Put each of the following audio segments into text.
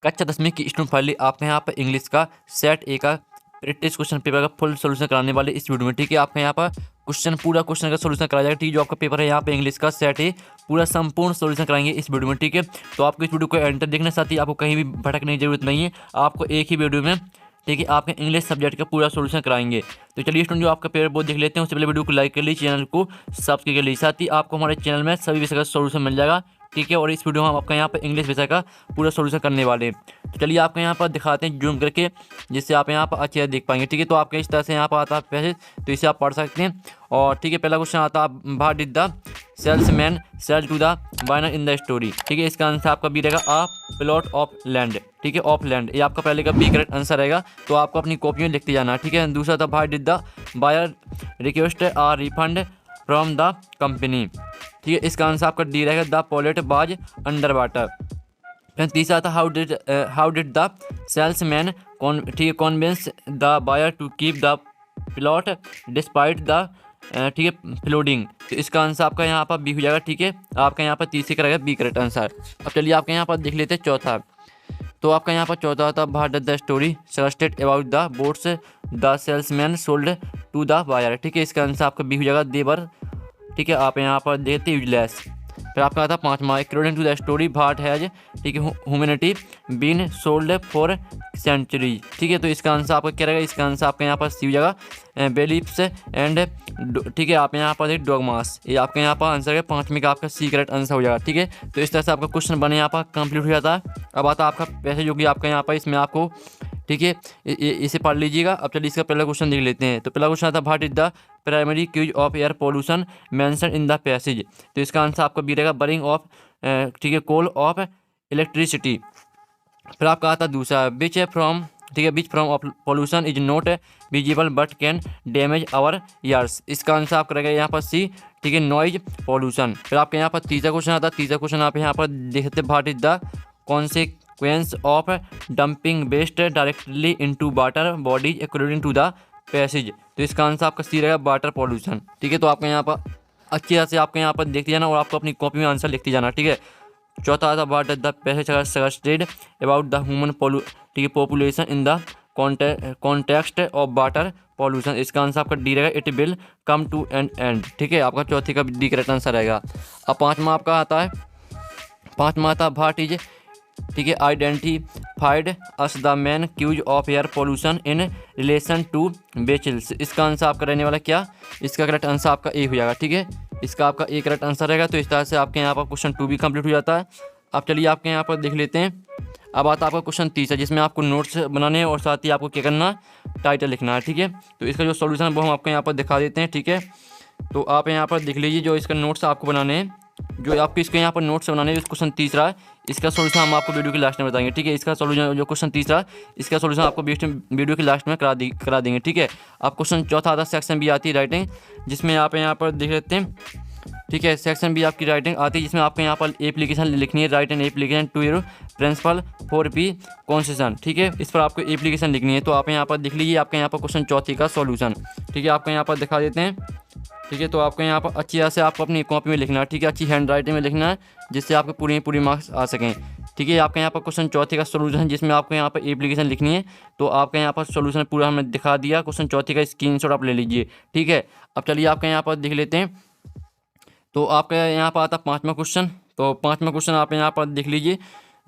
कक्षा 10वीं की स्टूडेंट फाइनली आपके यहाँ पर इंग्लिश का सेट ए का प्रैक्टिस क्वेश्चन पेपर का फुल सोल्यूशन कराने वाले इस वीडियो में। ठीक है, आपके यहाँ पर पूरा क्वेश्चन का सोल्यूशन कराया जाएगा। ठीक है, जो आपका पेपर है यहाँ पे इंग्लिश का सेट ए पूरा संपूर्ण सोल्यूशन कराएंगे इस वीडियो में। ठीक है, तो आपको इस वीडियो को एंड तक देखने, साथ ही आपको कहीं भी भटकने की जरूरत नहीं है, आपको एक ही वीडियो में ठीक है आपके इंग्लिश सब्जेक्ट का पूरा सोल्यूशन कराएंगे। तो चलिए स्टूडेंट, जो आपका पेपर बोर्ड देख लेते हैं उससे पहले वीडियो को लाइक कर लीजिए, चैनल को सब्सक्राइब कर लीजिए, साथ ही आपको हमारे चैनल में सभी विषय का सोल्यूशन मिल जाएगा। ठीक है, और इस वीडियो में हम आपका यहाँ पर इंग्लिश विषय का पूरा सोल्यूशन करने वाले हैं। तो चलिए आपको यहाँ पर दिखाते हैं जूम करके, जिससे आप यहाँ पर अच्छे से देख पाएंगे। ठीक है, तो आपके इस तरह से यहाँ पर आता है पैसेज, तो इसे आप पढ़ सकते हैं। और ठीक है, पहला क्वेश्चन आता है, what did the salesman sell to the buyer in the story. ठीक है, इसका आंसर आपका बी रहेगा अ प्लॉट ऑफ लैंड। ठीक है, ऑफ लैंड, ये आपका पहले का बी करेक्ट आंसर रहेगा, तो आपको अपनी कॉपी में लिखते जाना है। ठीक है, दूसरा था, what did the buyer request a refund from the company. ठीक है, इसका आंसर आपका डी रहेगा, द पॉलेट बाज अंडर वाटर। फिर तीसरा था, हाउ डिड द सेल्समैन ठीक है convince the buyer to keep the plot despite the ठीक है फ्लोडिंग। तो इसका आंसर आपका यहाँ पर बी हो जाएगा। ठीक है, आपका यहाँ पर तीसरे का रहेगा बी करेक्ट आंसर। अब चलिए आपके यहाँ पर देख लेते हैं चौथा। तो आपका यहाँ पर चौथा था, what does the story suggested about the boats the salesman sold to the buyer. ठीक है, इसका आंसर आपका बी हो जाएगा, देवर। ठीक है, आप यहाँ पर देखते यूजलेस। फिर आपका आता पाँचवा, according to the story what has ठीक है humanity been sold for centuries. ठीक है, तो इसका आंसर आपका क्या रहेगा, इसका आंसर आपका यहाँ पर सी हो जाएगा, बेलिफ्स एंड ठीक है आप यहाँ पर एक डॉगमास। ये आपका यहाँ पर आंसर है पाँचवीं का, आपका सी करेक्ट आंसर हो जाएगा। ठीक है, तो इस तरह से आपका क्वेश्चन बने यहाँ पर कंप्लीट हो जाता है। अब आता है आपका पैसे, जो कि आपका यहाँ पर इसमें आपको ठीक है इसे पढ़ लीजिएगा। अब चलिए इसका पहला क्वेश्चन देख लेते हैं। तो पहला क्वेश्चन आता है, what is the primary cause of air pollution mention in the passage. तो इसका आंसर आपका बी रहेगा, बर्निंग ऑफ ठीक है कोल ऑफ इलेक्ट्रिसिटी। फिर आपका आता है दूसरा, विच फ्रॉम ठीक है which from of pollution is not visible but can damage our ears. इसका आंसर आपका रहेगा यहाँ पर सी, ठीक है नॉइज पोल्यूशन। फिर आपके यहाँ पर तीसरा क्वेश्चन आता है। तीसरा क्वेश्चन आप यहाँ पर देख सकते हैं, what is the consequence of dumping waste directly into water bodies according to the passage. तो इसका आंसर आपका सी रहेगा, वाटर पोल्यूशन। ठीक है, तो आपका यहाँ पर अच्छी तरह से आपके यहाँ पर देखते जाना और आपको अपनी कॉपी में आंसर लिखते जाना। ठीक है, चौथा आता, what does the passage suggested about the human ठीक है population in the context of water pollution. इसका आंसर आपका डी रहेगा, it will come to an end. ठीक है, आपका चौथे का डी करेक्ट आंसर रहेगा। अब पाँचवा आपका आता है, व्हाट इज ठीक है identified as the main cause of air pollution in relation to vehicles. इसका आंसर आपका रहने वाला क्या, इसका करेक्ट आंसर आपका ए हो जाएगा। ठीक है, इसका आपका ए करेक्ट आंसर रहेगा। तो इस तरह से आपके यहाँ पर क्वेश्चन 2 भी कंप्लीट हो जाता है। अब चलिए आपके यहाँ पर देख लेते हैं। अब आता है आपका क्वेश्चन 30 है, जिसमें आपको नोट्स बनाने हैं और साथ ही आपको क्या करना, टाइटल लिखना है। ठीक है, तो इसका जो सोल्यूशन है वो हम आपको यहाँ पर दिखा देते हैं। ठीक है, तो आप यहाँ पर देख लीजिए, जो इसका नोट्स आपको बनाने हैं, जो आपके इसके यहाँ पर नोट्स बनाने हैं, क्वेश्चन 30 है, इसका सोल्यूशन हम आपको वीडियो के लास्ट में बताएंगे। ठीक है, इसका सोल्यूशन जो क्वेश्चन 30 है, इसका सोल्यूशन आपको वीडियो के लास्ट में करा देंगे। ठीक है, अब क्वेश्चन चौथा आता है, सेक्शन बी आती है राइटिंग, जिसमें आप यहाँ पर देख लेते हैं। ठीक है, सेक्शन बी आपकी राइटिंग आती है, जिसमें आपको यहाँ पर एप्लीकेशन लिखनी है, write an application to your principal for be concession. ठीक है, इस पर आपको एप्लीकेशन लिखनी है। तो आप यहाँ पर देख लीजिए, आपके यहाँ पर क्वेश्चन चौथी का सॉल्यूशन। ठीक है, आपको यहाँ पर दिखा देते हैं। ठीक है, तो आपको यहाँ पर अच्छी तरह से आपको अपनी कॉपी में लिखना है। ठीक है, अच्छी हैंड राइटिंग में लिखना है, जिससे आपके पूरी मार्क्स आ सकें। ठीक है, आपके यहाँ पर क्वेश्चन चौथे का सोल्यूशन है, जिसमें आपको यहाँ पर एप्लीकेशन लिखनी है। तो आपके यहाँ पर सोल्यूशन पूरा हमने दिखा दिया, क्वेश्चन चौथे का स्क्रीनशॉट आप ले लीजिए। ठीक है, अब चलिए आपके यहाँ पर देख लेते हैं। तो आपका यहाँ पर आता पाँचवा क्वेश्चन। तो पाँचवा क्वेश्चन आप यहाँ पर देख लीजिए,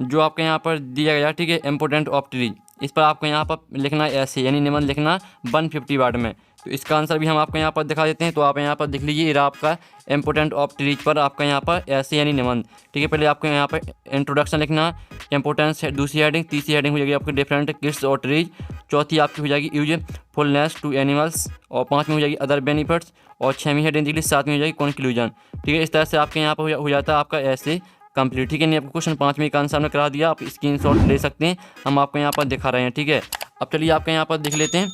जो आपके यहाँ पर दिया गया। ठीक है, इम्पोर्टेंट ऑफ ट्रीज, इस पर आपको यहाँ पर लिखना है ऐसे, यानी निबंध लिखना 150 वर्ड में। तो इसका आंसर भी हम आपको यहाँ पर दिखा देते हैं। तो आप यहाँ पर देख लीजिए, आपका इम्पोर्टेंट ऑफ ट्रीज पर आपका यहाँ पर ऐसे यानी निबंध। ठीक है, पहले आपको यहाँ पर इंट्रोडक्शन लिखना, इंपोर्टेंस दूसरी हेडिंग, तीसरी हेडिंग हो जाएगी आपकी डिफरेंट किड्स और ट्रीज, चौथी आपकी हो जाएगी यूजफुलनेस टू एनिमल्स, और पाँचवीं हो जाएगी अदर बेनिफिट्स, और छवीं हेडिंग देख लीजिए, सातवीं हो जाएगी कंक्लूजन। ठीक है, इस तरह से आपके यहाँ पर हो जाता है आपका ऐसे कंप्लीट। ठीक है, नहीं आपको क्वेश्चन 5वें का आंसर हमने करा दिया, आप स्क्रीनशॉट ले सकते हैं, हम आपको यहाँ पर दिखा रहे हैं। ठीक है, अब चलिए आपके यहाँ पर देख लेते हैं।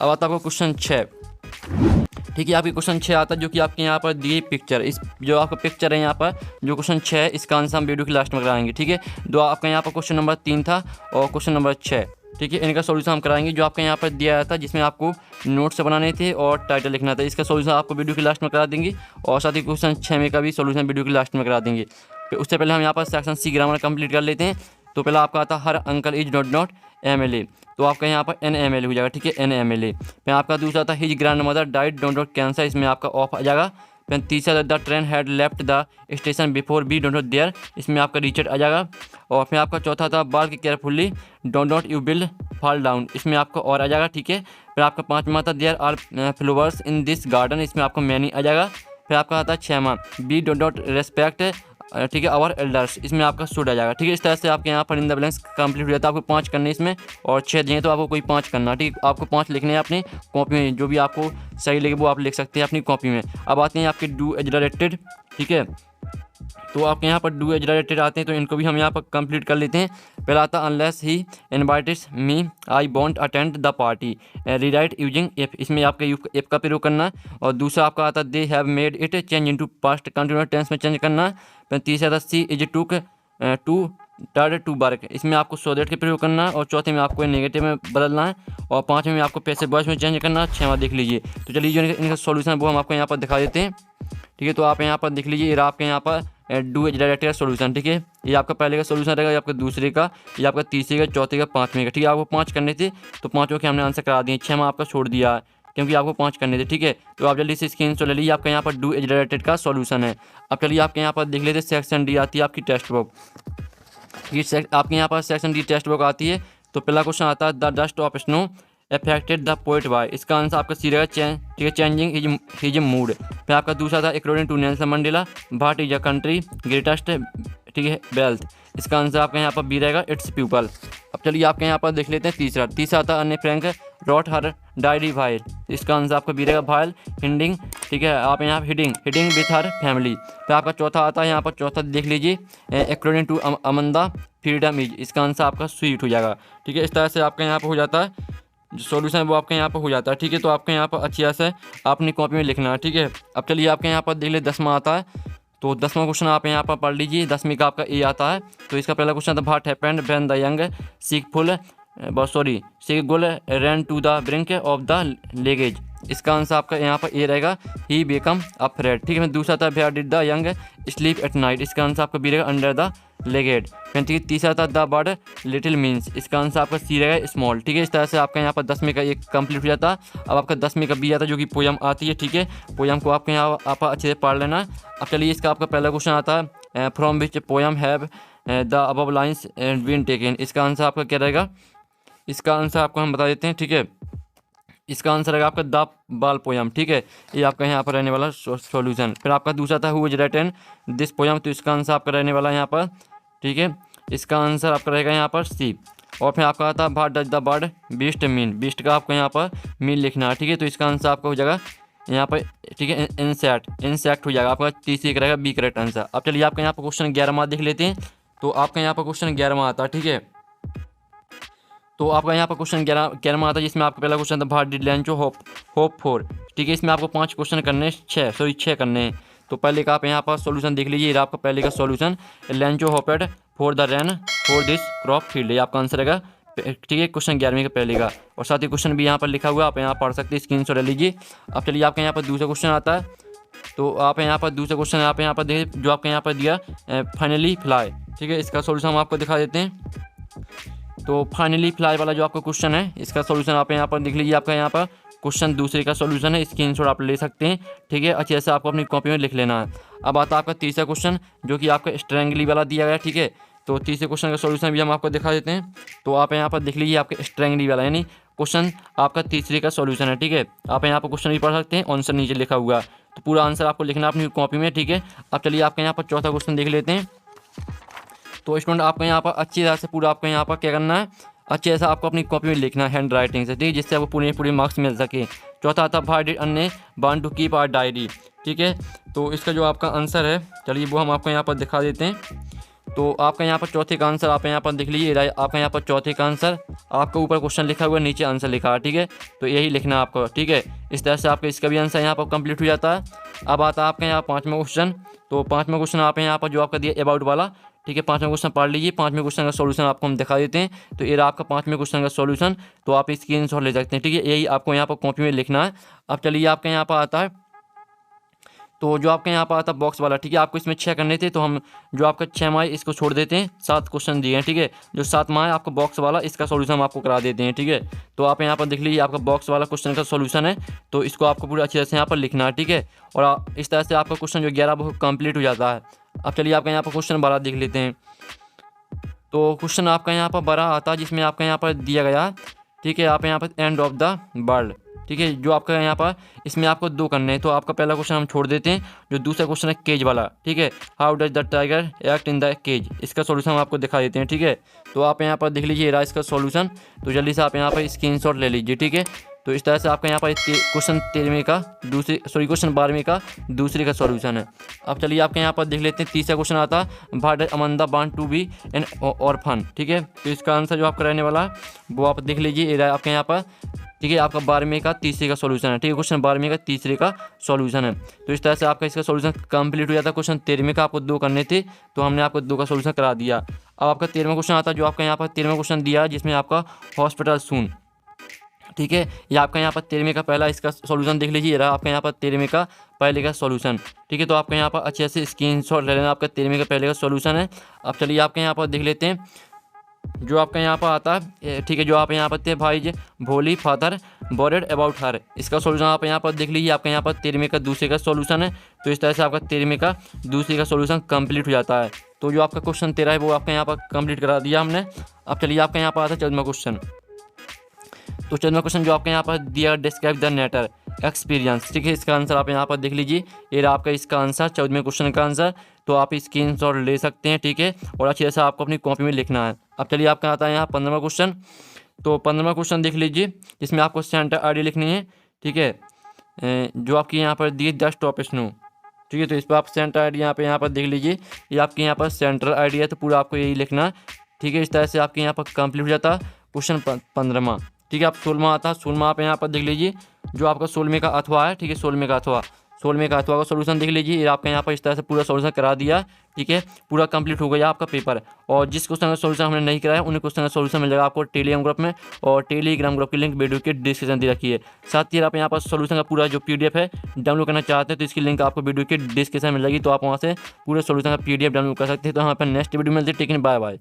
अब आता है आपको क्वेश्चन 6। ठीक है, आपकी क्वेश्चन 6 आता है, जो कि आपके यहाँ पर दी पिक्चर, इस जो आपका पिक्चर है यहाँ पर जो क्वेश्चन 6 है, इसका आंसर हम वीडियो के लास्ट में कराएंगे। ठीक है, जो आपका यहाँ पर क्वेश्चन नंबर 3 था और क्वेश्चन नंबर 6। ठीक है, इनका सोल्यूशन हम कराएंगे, जो आपके यहाँ पर दिया था, जिसमें आपको नोट्स बनाने थे और टाइटल लिखना था। इसका सोल्यूशन आपको वीडियो के लास्ट में करा देंगे, और साथ ही क्वेश्चन 6 में का भी सोल्यूशन वीडियो के लास्ट में करा देंगे। फिर उससे पहले हम यहाँ पर सेक्शन सी ग्रामर कंप्लीट कर लेते हैं। तो पहला आपका आता है हर uncle is not not MLA, तो आपका यहाँ पर NMLA हो जाएगा, ठीक है, NMLA। फिर आपका दूसरा था his grandmother died don't not cancer, इसमें आपका ऑफ आ जाएगा। फिर तीसरा the train had left the station before be don't not there, इसमें आपका रिचर्ड आ जाएगा। और फिर आपका चौथा था बाल carefully don't not you build fall down, इसमें आपका और आ जाएगा, ठीक है। फिर आपका पाँचवा था there are flowers in this garden, इसमें आपको मैनी आ जाएगा। फिर आपका आता है छठवां बी डोंट नॉट रेस्पेक्ट, ठीक है, आवर एल्डर्स, इसमें आपका शुड आ जाएगा, ठीक है। इस तरह से आपके यहाँ पर इन द ब्लैंक्स कंप्लीट हो जाता है। आपको 5 करने इसमें और 6 दिए तो आपको कोई 5 करना, ठीक है। आपको 5 लिखने हैं अपनी कॉपी में, जो भी आपको सही लगे वो आप लिख सकते हैं अपनी कॉपी में। अब आते हैं आपके डू एज रिलेटेड, ठीक है। तो आपके यहाँ पर डू एज रिलेटेड आते हैं, तो इनको भी हम यहाँ पर कंप्लीट कर लेते हैं। पहला आता unless he invited me I want attend the party, rewrite using F, इसमें आपका एफ का प्रयोग करना। और दूसरा आपका आता they have made it change into past continuous tense में चेंज करना। फिर तीसरा था she is too tired to work, इसमें आपको सो दैट का प्रयोग करना। और चौथे में आपको नेगेटिव में बदलना है। और पाँचवें में आपको पैसिव वॉइस में चेंज करना। छठवां देख लीजिए। तो चलिए जो इनका सॉल्यूशन है वो हम आपको यहाँ पर दिखा देते हैं, ठीक है। तो आप यहाँ पर देख लीजिए, ये आपके यहाँ पर डू एज डायरेक्ट का सोल्यूशन, ठीक है। ये आपका पहले का सोल्यूशन रहेगा, ये आपका दूसरे का, ये आपका तीसरे का, चौथे का, पाँचवें का, ठीक है। आपको 5 करने थे तो 5 के हमने आंसर करा दिए, 6 में आपका छोड़ दिया है क्योंकि आपको 5 करने थे, ठीक है। तो आप जल्दी से स्क्रीनशॉट ले लीजिए, आपका यहाँ पर डू एज डायरेक्टेड का सोल्यूशन है। अब चलिए आपके यहाँ पर देख लेते सेक्शन डी आती है आपकी टेक्स्ट बुक, ये आपके यहाँ पर सेक्शन डी टेक्स्ट बुक आती है। तो पहला क्वेश्चन आता है the dust of snow affected the poet by, इसका आंसर आपका सी रहेगा ठीक है, चेंजिंग हिज मूड। फिर आपका दूसरा था according to Nelson Mandela what is a country greatest, ठीक है, वेल्थ, इसका आंसर आपका यहाँ पर बी रहेगा इट्स पीपल। अब चलिए आपके यहाँ पर देख लेते हैं तीसरा था अन्य फ्रैंक रॉट हर डायरी वाइल, इसका आंसर आपका बी रहेगा वाइल हिंडिंग, ठीक है। आप यहाँ हिडिंग विथ हर फैमिली। फिर आपका चौथा आता है यहाँ पर, चौथा देख लीजिए according to Amanda freedom is, इसका आंसर आपका स्वीट हो जाएगा, ठीक है। इस तरह से आपका यहाँ पर हो जाता है जो सॉल्यूशन है वो आपके यहाँ पर हो जाता है, ठीक है। तो आपके यहाँ पर अच्छी तरह से अपनी कॉपी में लिखना है, ठीक है। अब चलिए आपके यहाँ पर देख ले 10वां आता है। तो 10वां क्वेश्चन आप यहाँ पर पढ़ लीजिए, 10वीं का आपका ए आता है। तो इसका पहला क्वेश्चन था what happened when the young seagull ran to the brink of the ledge, इसका आंसर आपका यहाँ पर ए रहेगा ही बिकम अफ्रेड, ठीक है। दूसरा था where did the young sleep at night, इसका आंसर आपका बी रहेगा अंडर द लेगेड। फिर ठीक है, तीसरा था द वर्ड लिटिल मीन्स, इसका आंसर आपका सी रहेगा स्मॉल, ठीक है। इस तरह से आपका यहाँ पर 10वीं का एक कंप्लीट हो जाता है। अब आपका 10वीं का बी आता है जो कि पोयम आती है, ठीक है। पोयम को आपके यहाँ आप अच्छे से पढ़ लेना। अब चलिए इसका आपका पहला क्वेश्चन आता है from which poem have the above lines been taken, इसका आंसर आपका क्या रहेगा, इसका आंसर आपको हम बता देते हैं, ठीक है। इसका आंसर रहेगा आपका द बाल पोयम, ठीक है। ये आपका यहाँ पर रहने वाला सॉल्यूशन। फिर आपका दूसरा था who is written this poem, तो इसका आंसर आपका रहने वाला यहाँ पर, ठीक है। इसका आंसर आपका रहेगा यहाँ पर सी। और फिर आपका आता है what does the word beast mean, beast का आपको यहाँ पर मीन लिखना है, ठीक है। तो इसका आंसर आपका हो जाएगा यहाँ पर, ठीक है, इंसेक्ट हो जाएगा आपका, तीसरी का रहेगा बी करेक्ट आंसर। अब चलिए आपका यहाँ पर क्वेश्चन 11वां देख लेते हैं। तो आपका यहाँ पर क्वेश्चन 11वां आता है, ठीक है। तो आपका यहाँ पर क्वेश्चन 11वां आता है, जिसमें आपका पहला क्वेश्चन था व्हाट डिड लैंचो होप फॉर, ठीक है। इसमें आपको 5 क्वेश्चन करने 6 करने हैं। तो पहले का आप यहाँ पर सॉल्यूशन देख लीजिए, ये आपका पहले का solution Lencho hoped for the rain for this crop field, ये आपका आंसर रहेगा, ठीक है, क्वेश्चन 11वीं का पहले का। और साथ ही क्वेश्चन भी यहाँ पर लिखा हुआ है, आप यहाँ पढ़ सकते हैं, स्क्रीनशॉट ले लीजिए। अब चलिए आपका यहाँ पर दूसरा क्वेश्चन आता है। तो आप यहाँ पर दूसरा क्वेश्चन आप यहाँ पर देखिए जो आपके यहाँ पर दिया फाइनली फ्लाई, ठीक है। इसका सॉल्यूशन हम आपको दिखा देते हैं। तो फाइनली फ्लाई वाला जो आपका क्वेश्चन है, इसका सॉल्यूशन आप यहाँ पर देख लीजिए। आपका यहाँ पर क्वेश्चन दूसरे का सॉल्यूशन है, स्क्रीनशॉट आप ले सकते हैं, ठीक है। अच्छे से आपको अपनी कॉपी में लिख लेना है। अब आता है आपका तीसरा क्वेश्चन जो कि आपका स्ट्रेंगली वाला दिया गया है, ठीक है। तो तीसरे क्वेश्चन का सॉल्यूशन भी हम आपको दिखा देते हैं। तो आप यहाँ पर देख लीजिए आपका स्ट्रेंगली वाला यानी क्वेश्चन आपका तीसरे का सॉल्यूशन है, ठीक है। आप यहाँ पर क्वेश्चन भी पढ़ सकते हैं, आंसर नीचे लिखा हुआ, तो पूरा आंसर आपको लिखना है अपनी कॉपी में, ठीक है। अब चलिए आपका यहाँ पर चौथा क्वेश्चन देख लेते हैं। तो स्टूडेंट आपको यहाँ पर अच्छी तरह से पूरा आपको यहाँ पर क्या करना है, अच्छे से आपको अपनी कॉपी में लिखना है हैंड राइटिंग से, ठीक है, जिससे आपको पूरे मार्क्स मिल सके। चौथा आता why did Anne want to keep our diary, ठीक है। तो इसका जो आपका आंसर है, चलिए वो हम आपको यहाँ पर दिखा देते हैं। तो आपका यहाँ पर चौथे का आंसर आप यहाँ पर देख लीजिए, आपका यहाँ पर चौथे का आंसर आपका ऊपर क्वेश्चन लिखा हुआ है, नीचे आंसर लिखा है, ठीक है। तो यही लिखना है आपको, ठीक है। इस तरह से आपका इसका भी आंसर यहाँ पर कंप्लीट हो जाता है। अब आता है आपका यहाँ 5वां क्वेश्चन। तो 5वां क्वेश्चन आप यहाँ पर जो आपका दिया अबाउट वाला, ठीक है, 5वां क्वेश्चन पढ़ लीजिए। 5वें क्वेश्चन का सॉल्यूशन आपको हम दिखा देते हैं। तो ये रहा आपका 5वें क्वेश्चन का सॉल्यूशन, तो आप स्क्रीनशॉट ले सकते हैं, ठीक है। यही आपको यहाँ पर कॉपी में लिखना है। अब चलिए आपका यहाँ पर आता है तो जो आपके यहाँ पर आता बॉक्स वाला, ठीक है, आपको इसमें 6 करने थे, तो हम जो आपका 6 माह इसको छोड़ देते हैं, 7 क्वेश्चन दिए हैं, ठीक है। जो 7 माह आपको बॉक्स वाला, इसका सॉल्यूशन हम आपको करा देते हैं, ठीक है। तो आप यहाँ पर देख लीजिए, आपका बॉक्स वाला क्वेश्चन का सॉल्यूशन है, तो इसको आपको पूरा अच्छे से यहाँ पर लिखना है, ठीक है। और इस तरह से आपका क्वेश्चन जो 11 वो कंप्लीट हो जाता है। अब चलिए आपका यहाँ पर क्वेश्चन 12 देख लेते हैं। तो क्वेश्चन आपका यहाँ पर 12 आता है, जिसमें आपका यहाँ पर दिया गया, ठीक है, आप यहाँ पर एंड ऑफ द वर्ल्ड, ठीक है, जो आपका यहाँ पर इसमें आपको 2 करने हैं। तो आपका पहला क्वेश्चन हम छोड़ देते हैं, जो दूसरा क्वेश्चन है केज वाला, ठीक है, how does the tiger act in the cage, इसका सॉल्यूशन हम आपको दिखा देते हैं, ठीक है। तो आप यहाँ पर देख लीजिए रहा इसका सॉल्यूशन, तो जल्दी से आप यहाँ पर स्क्रीनशॉट ले लीजिए, ठीक है। तो इस तरह से आपका यहाँ पर क्वेश्चन 13वें का क्वेश्चन 12वें का दूसरे का सॉल्यूशन है। अब चलिए आपके यहाँ पर देख लेते हैं, तीसरा क्वेश्चन आता है what does Amanda want to be an orphan, ठीक है। तो इसका आंसर जो आपका रहने वाला है वो आप देख लीजिए, ये आपके यहाँ पर, ठीक है, आपका 12वें का तीसरे का सॉल्यूशन है, ठीक है, क्वेश्चन 12वें का तीसरे का सॉल्यूशन है। तो इस तरह से आपका इसका सॉल्यूशन कंप्लीट हो जाता है। क्वेश्चन 13वें का आपको 2 करने थे, तो हमने आपको 2 का सॉल्यूशन करा दिया। अब आपका 13वां क्वेश्चन आता है, जो आपका यहाँ पर 13वां क्वेश्चन दिया है, जिसमें आपका हॉस्पिटल सून, ठीक है, ये आपका यहाँ पर 13वें का पहला इसका सॉल्यूशन देख लीजिए, रहा आपका यहाँ पर 13वें का पहले का सॉल्यूशन, ठीक है। तो आपका यहाँ पर अच्छे से स्क्रीनशॉट ले लेना, आपका 13वें का पहले का सॉल्यूशन है। अब चलिए आपके यहाँ पर देख लेते हैं, जो आपका यहाँ पर आता है, ठीक है, जो आप यहाँ पर थे भाई जे भोली फादर बोरेड अबाउट हर, इसका सॉल्यूशन आप यहाँ पर देख लीजिए, आपका यहाँ पर 13वें का दूसरे का सॉल्यूशन है। तो इस तरह से आपका 13वें का दूसरे का सॉल्यूशन कंप्लीट हो जाता है। तो जो आपका क्वेश्चन 13 है वो आपका यहाँ पर कंप्लीट करा दिया हमने। अब चलिए आपका यहाँ पर आता है 14वां क्वेश्चन। तो 14वां क्वेश्चन जो आपके यहाँ पर दिया, डिस्क्राइब द नेटर एक्सपीरियंस, ठीक है, इसका आंसर आप यहाँ पर देख लीजिए, ये रहा आपका इसका आंसर, 14वें क्वेश्चन का आंसर। तो आप स्क्रीनशॉट ले सकते हैं, ठीक है, और अच्छे से आपको अपनी कॉपी में लिखना है। अब चलिए आपका आता है यहाँ 15वां क्वेश्चन। तो 15वां क्वेश्चन देख लीजिए, जिसमें आपको सेंटर आईडी लिखनी है, ठीक है, जो आपकी यहाँ पर दी 10 टॉप स्नो, ठीक है। तो इस पर आप सेंटर आईडी यहाँ पर देख लीजिए, ये आपके यहाँ पर सेंट्रल आईडी है, तो पूरा आपको यही लिखना है, ठीक है। इस तरह से आपके यहाँ पर कंप्लीट हो जाता है क्वेश्चन 15वां, ठीक है। आप 16वां आता है, 16वां आप यहाँ पर देख लीजिए, जो आपका 16वें का अथवा है, ठीक है, 16वें का अथवा का सॉल्यूशन देख लीजिए, ये आपका यहाँ पर इस तरह से पूरा सॉल्यूशन करा दिया, ठीक है, पूरा कंप्लीट हो गया आपका पेपर। और जिस क्वेश्चन का सॉल्यूशन हमने नहीं कराया, उन क्वेश्चन का सॉल्यूशन मिल जाएगा आपको टेलीग्राम ग्रुप में, और टेलीग्राम ग्रुप की लिंक वीडियो के डिस्क्रिप्शन दे रखी है। साथ ही आप यहाँ पर सॉल्यूशन का पूरा जो PDF है डाउनलोड करना चाहते हैं, तो इसकी लिंक आपको वीडियो के डिस्क्रिप्शन में मिल जाएगी, तो आप वहाँ से पूरे सॉल्यूशन का PDF डाउनलोड कर सकते हैं। तो हम अपन नेक्स्ट वीडियो में मिलते हैं, टेकिंग बाय बाय।